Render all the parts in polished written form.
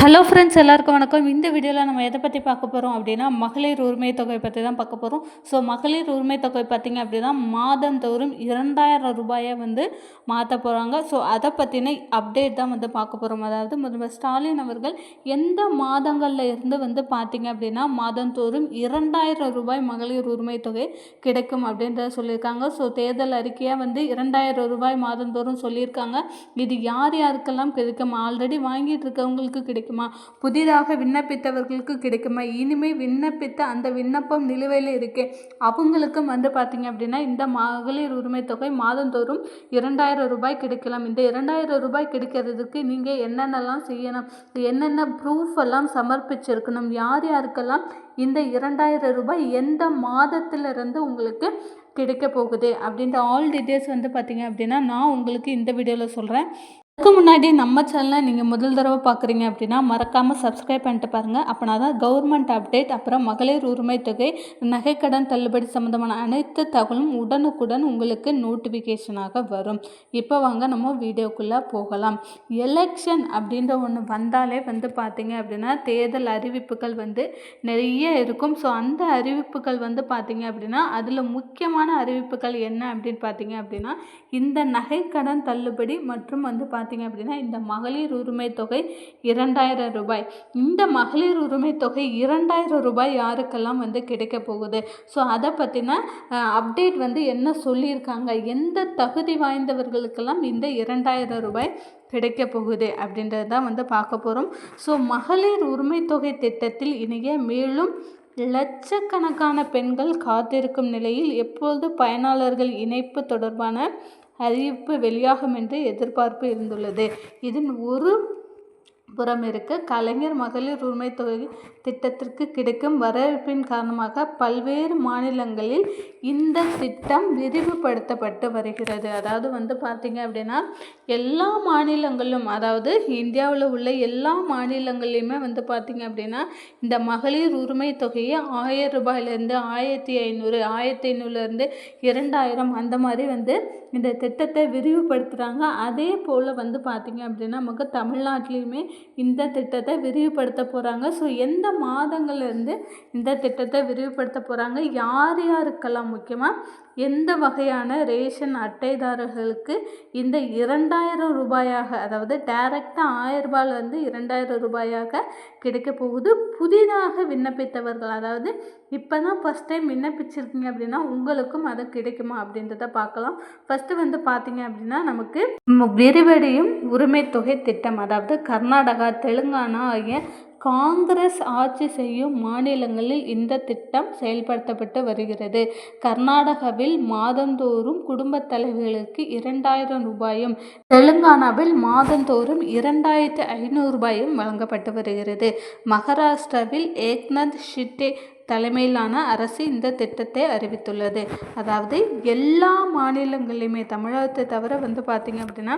Hello friends, எல்லாருக்கும் வணக்கம். இந்த வீடியோவில் நம்ம எதை பற்றி பார்க்க போகிறோம் அப்படின்னா, மகளிர் உரிமை தொகை பற்றி தான் பார்க்க போகிறோம். ஸோ மகளிர் உரிமை தொகை பார்த்திங்க அப்படின்னா மாதந்தோறும் 2000 ரூபாயை மாற்ற போகிறாங்க. ஸோ அதை பற்றின அப்டேட் தான் பார்க்க போகிறோம். அதாவது முதல்வர் ஸ்டாலின் அவர்கள் எந்த மாதங்களில் இருந்து பார்த்திங்க அப்படின்னா மாதந்தோறும் 2000 ரூபாய் மகளிர் உரிமை தொகை கிடைக்கும் அப்படின்றத சொல்லியிருக்காங்க. ஸோ தேர்தல் அறிக்கையாக 2000 ரூபாய் மாதந்தோறும் சொல்லியிருக்காங்க. இது யார் யாருக்கெல்லாம் கிடைக்கும்? ஆல்ரெடி வாங்கிட்டு இருக்கவங்களுக்கு கிடைக்குமா? புதிதாக விண்ணப்பித்தவர்களுக்கு கிடைக்குமா? இனிமேல் விண்ணப்பித்த அந்த விண்ணப்பம் நிலுவையில் இருக்கு அவங்களுக்கும் பார்த்திங்க அப்படின்னா இந்த மகளிர் உரிமை தொகை மாதந்தோறும் 2000 ரூபாய் கிடைக்கலாம். இந்த 2000 ரூபாய் கிடைக்கிறதுக்கு நீங்கள் என்னென்னலாம் செய்யணும், என்னென்ன ப்ரூஃப் எல்லாம் சமர்ப்பிச்சிருக்கணும், யார் யாருக்கெல்லாம் இந்த 2000 ரூபாய் எந்த மாதத்திலிருந்து உங்களுக்கு கிடைக்க போகுது அப்படின்ற ஆல் டீட்டெயில்ஸ் பார்த்திங்க அப்படின்னா நான் உங்களுக்கு இந்த வீடியோவில் சொல்கிறேன். அதுக்கு முன்னாடி நம்ம சேனலை நீங்கள் முதல் தடவை பார்க்குறீங்க அப்படின்னா மறக்காமல் சப்ஸ்கிரைப் பண்ணிட்டு பாருங்கள். அப்படின்னா தான் கவர்மெண்ட் அப்டேட், அப்புறம் மகளிர் உரிமை தொகை, நகைக்கடன் தள்ளுபடி சம்மந்தமான அனைத்து தகவலும் உடனுக்குடன் உங்களுக்கு நோட்டிஃபிகேஷனாக வரும். இப்போ வாங்க நம்ம வீடியோக்குள்ளே போகலாம். எலெக்ஷன் அப்படின்ற ஒன்று வந்தாலே பார்த்திங்க அப்படின்னா தேர்தல் அறிவிப்புகள் நிறைய இருக்கும். ஸோ அந்த அறிவிப்புகள் பார்த்திங்க அப்படின்னா அதில் முக்கியமான அறிவிப்புகள் என்ன அப்படின்னு பார்த்திங்க அப்படின்னா இந்த நகைக்கடன் தள்ளுபடி மற்றும் பார்த்திங்க அப்படின்னா இந்த மகளிர் உரிமை தொகை 2000 ரூபாய். இந்த மகளிர் உரிமை தொகை 2000 ரூபாய் யாருக்கெல்லாம் கிடைக்க போகுது, ஸோ அதை பற்றின அப்டேட் என்ன சொல்லியிருக்காங்க, எந்த தகுதி வாய்ந்தவர்களுக்கெல்லாம் இந்த 2000 ரூபாய் கிடைக்க போகுது அப்படின்றது தான் பார்க்க போகிறோம். ஸோ மகளிர் உரிமை தொகை திட்டத்தில் இணைய மேலும் லட்சக்கணக்கான பெண்கள் காத்திருக்கும் நிலையில் எப்பொழுது பயனாளர்கள் இணைப்பு தொடர்பான அறிவிப்பு வெளியாகும் என்று எதிர்பார்ப்பு இருந்துள்ளது. இதன் ஒரு புறம் இருக்க கலைஞர் மகளிர் உரிமை தொகை திட்டத்திற்கு கிடைக்கும் வரவேற்பின் காரணமாக பல்வேறு மாநிலங்களில் இந்த திட்டம் விரிவுபடுத்தப்பட்டு வருகிறது. அதாவது பார்த்திங்க அப்படின்னா எல்லா மாநிலங்களிலும், அதாவது இந்தியாவில் உள்ள எல்லா மாநிலங்கள்லையுமே பார்த்திங்க அப்படின்னா இந்த மகளிர் உரிமை தொகையை 1000 ரூபாயிலேருந்து 1500, 1500லேருந்து 2000 அந்த மாதிரி இந்த திட்டத்தை விரிவுபடுத்துகிறாங்க. அதே போல் பார்த்திங்க அப்படின்னா நமக்கு தமிழ்நாட்டிலையுமே இந்த திட்டத்தை விரிவுபடுத்த போகிறாங்க. ஸோ எந்த மாதங்கள்லேருந்து இந்த திட்டத்தை விரிவுபடுத்த போகிறாங்க, யார் யாருக்கெல்லாம், முக்கியமாக எந்த வகையான ரேஷன் அட்டைதாரர்களுக்கு இந்த 2000 ரூபாயாக, அதாவது டைரெக்டாக 1000 ரூபாயிலேருந்து 2000 ரூபாயாக கிடைக்க போகுது. புதிதாக விண்ணப்பித்தவர்கள், அதாவது இப்போ தான் ஃபஸ்ட் டைம் விண்ணப்பிச்சிருக்கீங்க அப்படின்னா உங்களுக்கும் அது கிடைக்குமா அப்படின்றத பார்க்கலாம். ஃபஸ்ட்டு பார்த்திங்க அப்படின்னா நமக்கு விரிவடையும் உரிமை தொகை திட்டம், அதாவது கர்நாடகா, தெலுங்கானா ஆகிய காங்கிரஸ் ஆட்சி செய்யும் மாநிலங்களில் இந்த திட்டம் செயல்படுத்தப்பட்டு வருகிறது. கர்நாடகாவில் மாதந்தோறும் குடும்ப தலைவர்களுக்கு 2000 ரூபாயும், தெலுங்கானாவில் மாதந்தோறும் 2500 ரூபாயும் வழங்கப்பட்டு வருகிறது. மகாராஷ்டிராவில் ஏக்நாத் ஷிண்டே தலைமையிலான அரசு இந்த திட்டத்தை அறிவித்துள்ளது. அதாவது எல்லா மாநிலங்கள்லையுமே, தமிழகத்தை தவிர பார்த்திங்க அப்படின்னா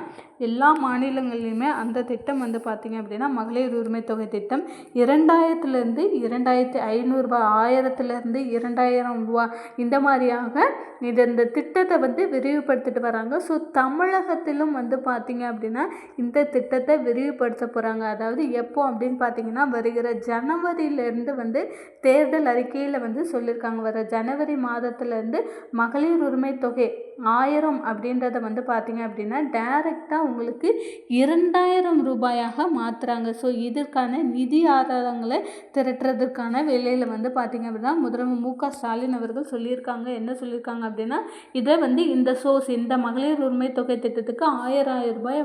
எல்லா மாநிலங்கள்லையுமே அந்த திட்டம் பார்த்திங்க அப்படின்னா மகளிர் உரிமை தொகை திட்டம் 2000லேருந்து 2500 ரூபாய், 1000லேருந்து 2000 ரூபா இந்த மாதிரியாக இந்த திட்டத்தை விரிவுபடுத்திட்டு வராங்க. ஸோ தமிழகத்திலும் பார்த்திங்க அப்படின்னா இந்த திட்டத்தை விரிவுபடுத்த போகிறாங்க. அதாவது எப்போ அப்படின்னு பார்த்திங்கன்னா வருகிற ஜனவரியிலேருந்து தேர்தல் அறிக்கையில் சொல்லியிருக்காங்க. வர ஜனவரி மாதத்துலேருந்து மகளிர் உரிமை தொகை 1000 அப்படின்றத பார்த்திங்க அப்படின்னா டைரெக்டாக உங்களுக்கு 2000 ரூபாயாக மாற்றுறாங்க. ஸோ இதற்கான நிதி ஆதாரங்களை திரட்டுறதுக்கான வேலையில் பார்த்திங்க அப்படின்னா முதல்வர் மு.க. ஸ்டாலின் அவர்கள் சொல்லியிருக்காங்க. என்ன சொல்லியிருக்காங்க அப்படின்னா இதை இந்த சோர்ஸ், இந்த மகளிர் உரிமை தொகை திட்டத்துக்கு 1000 ரூபாயை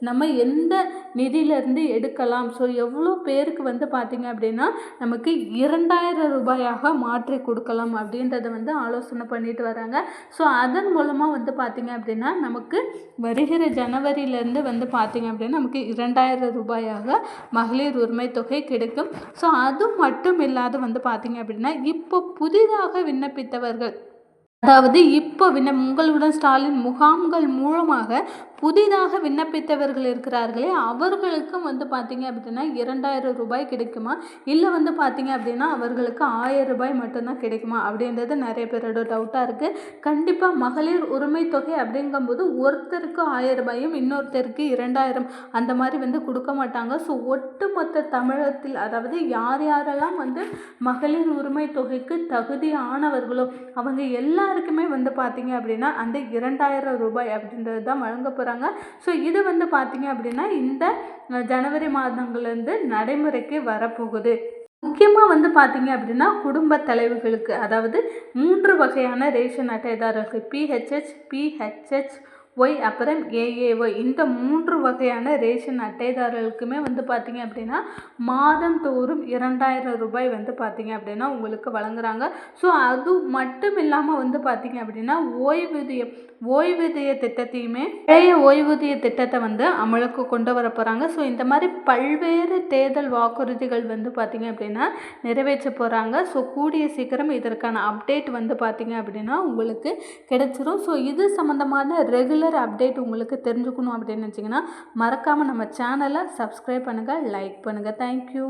நம்ம எந்த நிதியிலேருந்து எடுக்கலாம், ஸோ எவ்வளோ பேருக்கு பார்த்திங்க அப்படின்னா நமக்கு 2000 ரூபாயாக மாற்றி கொடுக்கலாம் அப்படின்றத ஆலோசனை பண்ணிட்டு வராங்க. ஸோ அதன் மூலமாக பார்த்திங்க அப்படின்னா நமக்கு வருகிற ஜனவரியிலேருந்து பார்த்திங்க அப்படின்னா நமக்கு 2000 ரூபாயாக மகளிர் உரிமை தொகை கிடைக்கும். ஸோ அது மட்டும் இல்லாத பார்த்திங்க அப்படின்னா இப்போ புதிதாக விண்ணப்பித்தவர்கள், அதாவது இப்போ உங்களுடன் ஸ்டாலின் முகாம்கள் மூலமாக புதிதாக விண்ணப்பித்தவர்கள் இருக்கிறார்களே அவர்களுக்கும் வந்து பார்த்திங்க அப்படின்னா 2000 ரூபாய் கிடைக்குமா, இல்லை வந்து பார்த்திங்க அப்படின்னா அவர்களுக்கு 1000 ரூபாய் மட்டும்தான் கிடைக்குமா அப்படின்றது நிறைய பேரோட டவுட்டாக இருக்குது. கண்டிப்பாக மகளிர் உரிமை தொகை அப்படிங்கும்போது ஒருத்தருக்கு 1000 ரூபாயும் இன்னொருத்தருக்கு 2000 அந்த மாதிரி வந்து கொடுக்க மாட்டாங்க. ஸோ ஒட்டுமொத்த தமிழகத்தில் அதாவது யார் யாரெல்லாம் வந்து மகளிர் உரிமை தொகைக்கு தகுதியானவர்களோ அவங்க எல்லாருக்குமே வந்து பார்த்திங்க அப்படின்னா அந்த 2000 ரூபாய் அப்படின்றது தான் வழங்க போகிறாங்க. ஸோ இது வந்து பார்த்திங்க அப்படின்னா இந்த ஜனவரி மாதங்கள்லேருந்து நடைமுறைக்கு வரப்போகுது. முக்கியமாக வந்து பார்த்திங்க அப்படின்னா குடும்ப தலைவர்களுக்கு, அதாவது 3 வகையான ரேஷன் அட்டைதாரர்கள் PHH, PHH ஒய் அப்புறம் AAY இந்த 3 வகையான ரேஷன் அட்டைதாரர்களுக்குமே வந்து பார்த்திங்க அப்படின்னா மாதந்தோறும் 2000 ரூபாய் வந்து பார்த்திங்க அப்படின்னா உங்களுக்கு வழங்குறாங்க. ஸோ அது மட்டும் இல்லாமல் வந்து பார்த்திங்க அப்படின்னா ஓய்வூதிய திட்டத்தையுமே பழைய ஓய்வூதிய திட்டத்தை வந்து அமலுக்கு கொண்டு வர போகிறாங்க. ஸோ இந்த மாதிரி பல்வேறு தேர்தல் வாக்குறுதிகள் வந்து பார்த்திங்க அப்படின்னா நிறைவேற்ற போகிறாங்க. ஸோ கூடிய சீக்கிரம் இதற்கான அப்டேட் வந்து பார்த்திங்க அப்படின்னா உங்களுக்கு கிடைச்சிரும். ஸோ இது சம்மந்தமான ரெகுலர் அப்டேட் உங்களுக்கு தெரிஞ்சுக்கணும் அப்படின்னு நினச்சிங்கன்னா மறக்காமல் நம்ம சேனலை சப்ஸ்கிரைப் பண்ணுங்கள், லைக் பண்ணுங்கள். தேங்க்யூ.